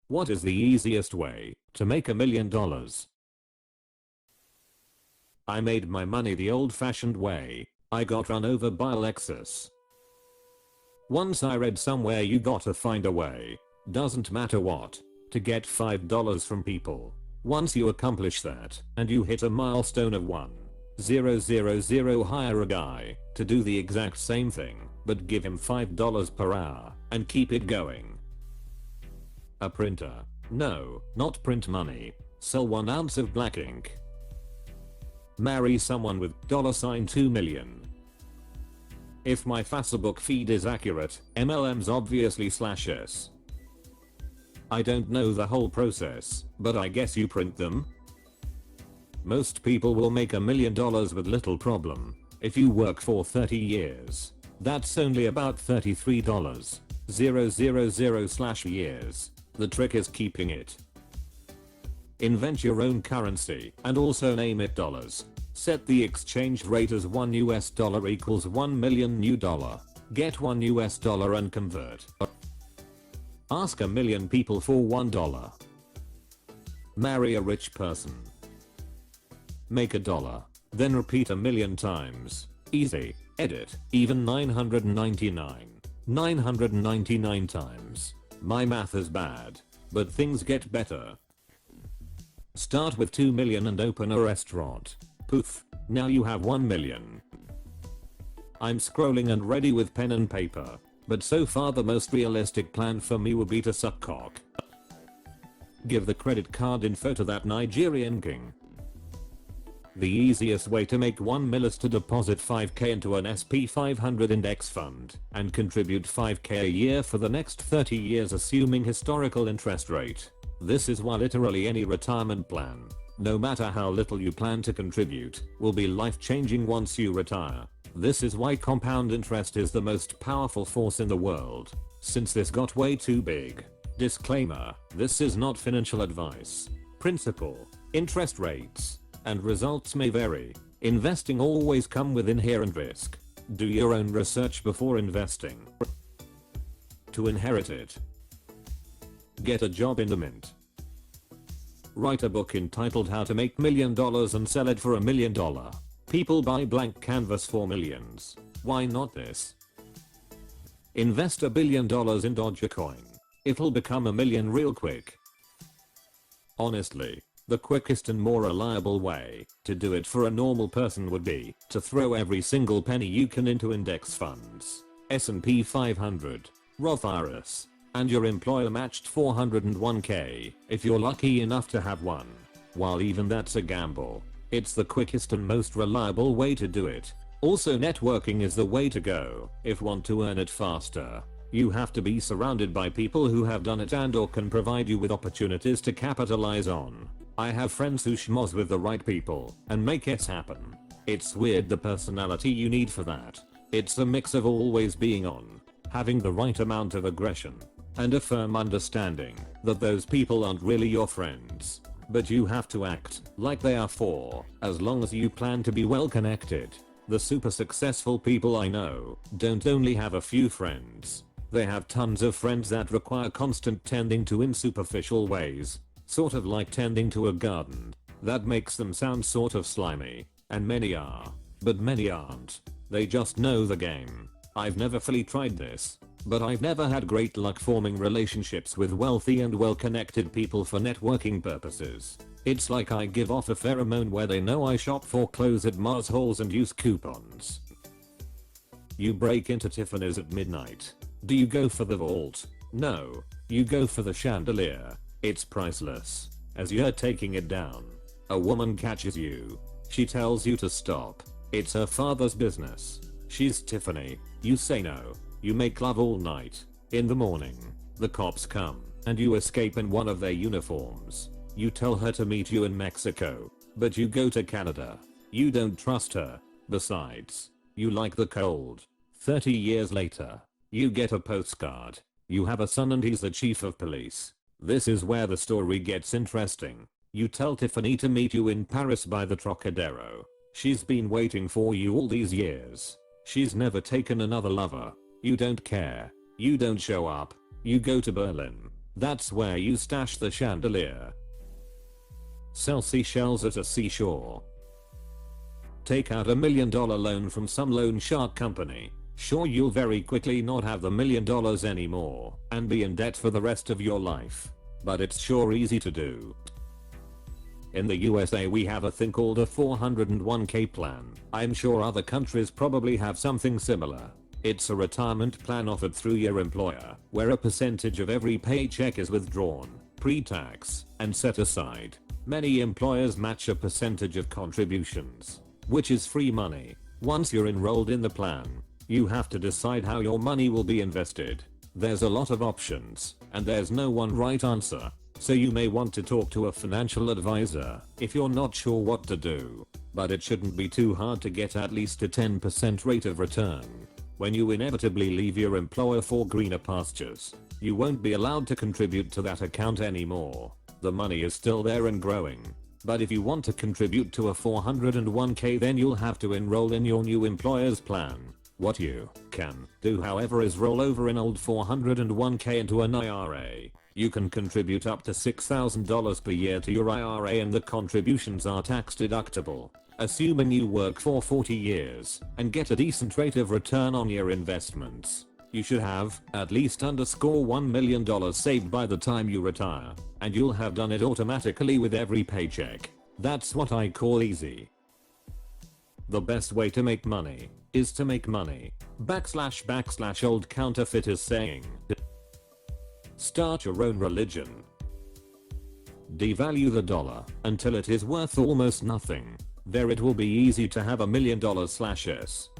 What is the easiest way to make $1 million? I made my money the old-fashioned way. I got run over by a Lexus. Once I read somewhere you gotta find a way, doesn't matter what, to get $5 from people. Once you accomplish that and you hit a milestone of 1,000, hire a guy to do the exact same thing but give him $5 per hour and keep it going. A printer. No, not print money. Sell 1 ounce of black ink. Marry someone with $2 million. If my Facebook feed is accurate, MLMs obviously /s. I don't know the whole process, but I guess you print them? Most people will make $1 million with little problem. If you work for 30 years, that's only about $33,000/years. The trick is keeping it. Invent your own currency and also name it dollars. Set the exchange rate as $1 equals $1 million new dollar. Get $1 and convert. Ask 1 million people for $1. Marry a rich person. Make $1. Then repeat 1 million times. Easy. Edit. Even 999 times. My math is bad, but things get better. Start with 2 million and open a restaurant. Poof. Now you have 1 million. I'm scrolling and ready with pen and paper, but so far the most realistic plan for me would be to suck cock. Give the credit card info to that Nigerian king. The easiest way to make 1 mil is to deposit 5k into an SP500 index fund and contribute 5k a year for the next 30 years assuming historical interest rate. This is why literally any retirement plan, no matter how little you plan to contribute, will be life-changing once you retire. This is why compound interest is the most powerful force in the world. Since this got way too big. Disclaimer, this is not financial advice. Principal, interest rates, and results may vary. Investing always come with inherent risk. Do your own research before investing. To inherit it. Get a job in the mint. Write a book entitled How to Make $1 Million and Sell It for $1 million. People buy blank canvas for millions. Why not this? Invest $1 billion in Dogecoin. It'll become $1 million real quick. Honestly, the quickest and more reliable way to do it for a normal person would be to throw every single penny you can into index funds, S&P 500, Roth IRAs, and your employer matched 401k if you're lucky enough to have one. While even that's a gamble, it's the quickest and most reliable way to do it. Also, networking is the way to go if want to earn it faster. You have to be surrounded by people who have done it and or can provide you with opportunities to capitalize on. I have friends who schmoz with the right people and make it happen. It's weird the personality you need for that. It's a mix of always being on, having the right amount of aggression, and a firm understanding that those people aren't really your friends. But you have to act like they are for as long as you plan to be well connected. The super successful people I know don't only have a few friends. They have tons of friends that require constant tending to in superficial ways. Sort of like tending to a garden. That makes them sound sort of slimy. And many are. But many aren't. They just know the game. I've never fully tried this, but I've never had great luck forming relationships with wealthy and well-connected people for networking purposes. It's like I give off a pheromone where they know I shop for clothes at Mars Halls and use coupons. You break into Tiffany's at midnight. Do you go for the vault? No. You go for the chandelier. It's priceless. As you're taking it down, a woman catches you. She tells you to stop. It's her father's business. She's Tiffany. You say no. You make love all night. In the morning, the cops come, and you escape in one of their uniforms. You tell her to meet you in Mexico, but you go to Canada. You don't trust her. Besides, you like the cold. 30 years later, you get a postcard. You have a son and he's the chief of police. This is where the story gets interesting. You tell Tiffany to meet you in Paris by the Trocadero. She's been waiting for you all these years. She's never taken another lover. You don't care. You don't show up. You go to Berlin. That's where you stash the chandelier. Sell seashells at a seashore. Take out $1 million loan from some loan shark company. Sure, you'll very quickly not have the $1 million anymore and be in debt for the rest of your life. But it's sure easy to do. In the USA we have a thing called a 401k plan. I'm sure other countries probably have something similar. It's a retirement plan offered through your employer, where a percentage of every paycheck is withdrawn, pre-tax, and set aside. Many employers match a percentage of contributions, which is free money. Once you're enrolled in the plan, you have to decide how your money will be invested. There's a lot of options, and there's no one right answer. So you may want to talk to a financial advisor if you're not sure what to do. But it shouldn't be too hard to get at least a 10% rate of return. When you inevitably leave your employer for greener pastures, you won't be allowed to contribute to that account anymore. The money is still there and growing. But if you want to contribute to a 401k, then you'll have to enroll in your new employer's plan. What you can do, however, is roll over an old 401k into an IRA. You can contribute up to $6,000 per year to your IRA and the contributions are tax deductible, assuming you work for 40 years and get a decent rate of return on your investments. You should have at least $1 million saved by the time you retire, and you'll have done it automatically with every paycheck. That's what I call easy. The best way to make money is to make money. / old counterfeiters saying. Start your own religion. Devalue the dollar until it is worth almost nothing. There it will be easy to have $1 million/s